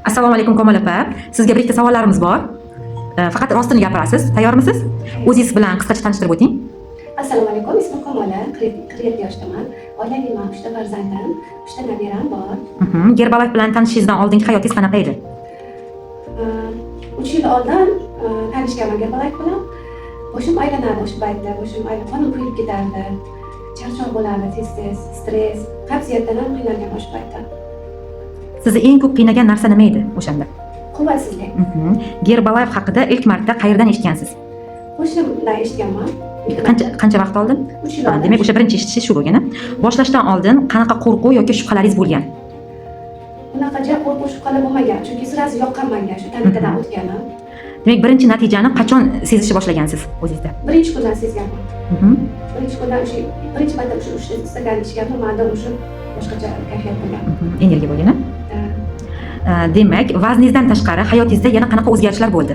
Assalomu alaykum Komil opa. Sizga bir ikkita savollarimiz bor. Faqat rostini gapirasiz. Tayyormisiz? O'zingiz bilan qisqacha tanishtirib o'ting. Assalomu alaykum, ismim Kamola, 47 yoshdaman. Oilaliman, 3 ta farzandim, 3 ta nabiram bor. Gerbalayev bilan tanishishingizdan oldingi hayotingiz qanaqa edi? 3 yil oldin tanishganman Gerbalayev bilan. Boshim aylanardi o'sha paytda, qonim quyilib ketardi. Charchoq bo'lardi, tez-tez, stress, qabziyatdan ham qiynalgan o'sha paytda. Sizni eng ko'p qiynagan narsa nima edi o'shanda? Quvvatsizlik. Gerbalayev haqida ilk marta qayerdan eshitgansiz? Qo'shnimdan eshitganman. Qancha vaqt oldin? 3 yil oldin. Demak, o'sha birinchi eshitish shu bo'lgan. Boshlashdan oldin qanaqa qo'rquv yoki shubhalaringiz bo'lgan? Bunaqa qo'rquv shubhalar bo'lmagan, chunki sirasi yoqqan menga, shu tanitadan o'tganim. Demak, birinchi natijani qachon sezishni boshlagansiz o'zingizda? Birinchi kundan sezganman. Birinchi kundan birinchi marta o'sha Instagram ishga manda o'sha boshqacha kayfiyat bo'lgan. Energiya bo'lgan. Demak, vazningizdan tashqari hayotingizda yana qanaqa o'zgarishlar bo'ldi?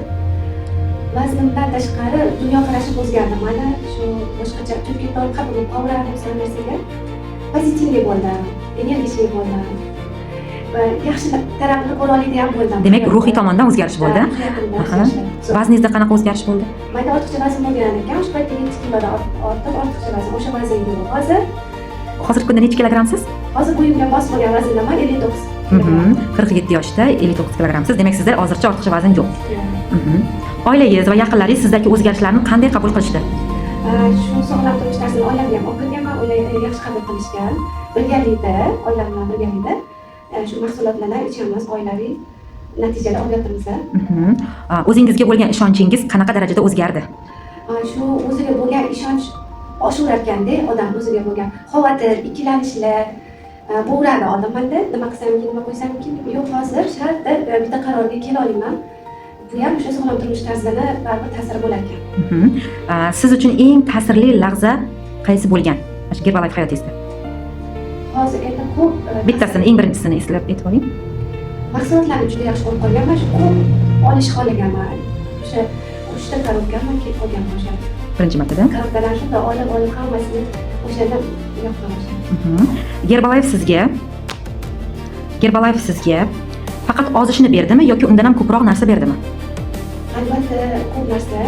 Vaznimdan tashqari dunyoqarashim o'zgardi. Mana shu boshqacha chunki qabul qavradim o'sha narsaga. Pozitivli bo'ldim, energiya bo'ldim. Va yaxshi tarafini ko'ra oladigan bo'ldim. Demak, ruhiy tomondan o'zgarish bo'ldi. Vazningizda qanaqa o'zgarish bo'ldi? Menda ortiqcha vazn bo'lgan ekan, o'sha paytda 7 kilodan ortib, ortiqcha vazn, o'sha vazn yo'q. Hozirgi kunda necha kilogrammsiz? Hozir bo'yimga mos bo'lgan vazndaman 59. 47 yoshda 59 kilogrammsiz. Demak, sizda hozircha ortiqcha vazn yo'q. Oilangiz va yaqinlaringiz sizdagi o'zgarishlarni qanday qabul qilishdi? Shu sog'lom turmush tarzini oilamga ham olib kirganman, oilam yaxshi qabul qilishgan. Birgalikda, oilam bilan birgalikda shu mahsulotlardan ichamiz, oilaviy natijalar olyapmiz. O'zingizga bo'lgan ishonchingiz qanaqa darajada o'zgardi? Shu o'ziga bo'lgan ishonch oshaverganda odam o'ziga bo'lgan xavotir, ikkilanishlar bo'lardi oldimda. Nima qilsamki, nima qo'ysamki, yo'q, hozir shartta bitta qarorga kela olaman. Bu ham o'sha sog'lom turmush tarzida baribir ta'sir bo'lar ekan. Siz uchun eng ta'sirli lahza qaysi bo'lgan? Shu Gerbalayev hayotingizda. Hozir endi ko'p bittasini, eng birinchisini eslab aytib oling. Mahsulotlarni juda yaxshi olib qolganman, shu ko'p olish xohlaganman. O'sha 3 ta korobkaman kelib qolganman o'sha. Birinchi martada. Korobkadan shunda olib hammasini o'shadan yoqqa boshladim. Gerbalayev sizga faqat ozishni berdimi yoki undan ham ko'proq narsa berdimi? Albatta, ko'p narsa.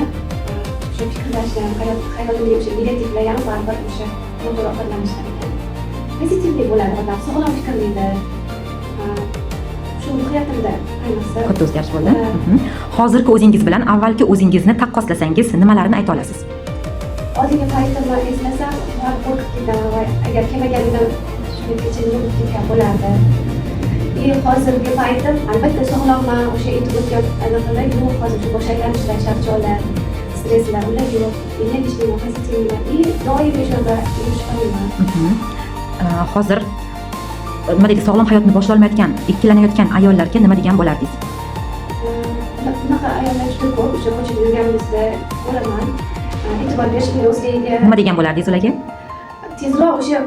O'sha fikrlashdan, hayotimga o'sha negativlar ham baribir o'sha to'g'ri ovqatlanishlar ekan. Pozitivli bo'ladi odam, sog'lom fikrlaydi. Shu hayotimda ayniqsa katta o'zgarish bo'ldi. Hozirgi o'zingiz bilan avvalgi o'zingizni taqqoslasangiz nimalarni ayta olasiz? Oldingi paytimni eslasam, qo'rqib ketaman va agar kelmaganimdan shungacha nima ketgan bo'lardi. Hozirgi paytim albatta sog'lomman, o'sha aytib o'tgan anaqalar yo'q, hozir shu bosh aylanishlar, charchoqlar, stresslar, ular yo'q. Energiya, pozitivlik, doimiy shunaqa yurishmayman. Hozir nima deydi, sog'lom hayotni boshlay olmayotgan, ikkilanayotgan ayollarga nima degan bo'lardingiz? Bunaqa ayollar juda ko'p, o'sha ko'chada yurganimizda ko'raman. E'tibor berish kerak o'ziga. Nima degan bo'lardingiz ularga? Tezroq o'sha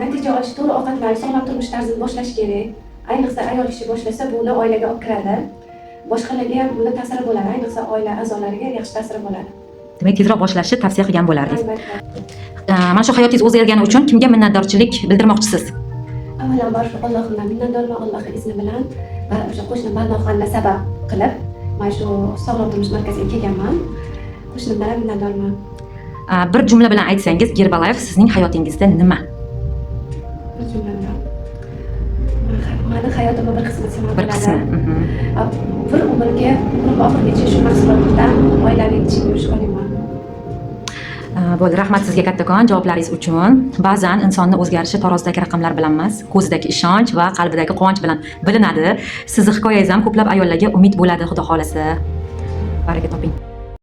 natija olish, to'g'ri ovqatlanish, sog'lom turmush tarzini boshlash kerak. Ayniqsa ayol kishi boshlasa, buni oilaga olib kiradi. Boshqalarga ham bunda ta'siri bo'ladi, ayniqsa oila a'zolariga yaxshi ta'siri bo'ladi. Demak, tezroq boshlashni tavsiya qilgan bo'lardingiz. Mana shu hayotingiz o'zgargani uchun kimga minnatdorchilik bildirmoqchisiz? Avvalambor Allohimdan minnatdorman, Allohning izni bilan va o'sha qo'shnim Barnoxonni sabab qilib, mana shu sog'lom turmush markaziga kelganman. Qo'shnimdan minnatdorman. Bir jumla bilan aytsangiz, Gerbalayev sizning hayotingizda nima? Bir jumla bilan. Meni hayotimning bir qismi desak bo'ladi. Bir umrim oxirigacha shu mahsulotlardan oilaviy ichib yurish qo'yman. Bo'ldi, rahmat sizga kattakon javoblaringiz uchun. Ba'zan insonni o'zgarishi tarozidagi raqamlar bilan emas, ko'zidagi ishonch va qalbidagi quvonch bilan bilinadi. Sizning hikoyangiz ham ko'plab ayollarga umid bo'ladi, xudo xolasa. Baraka toping.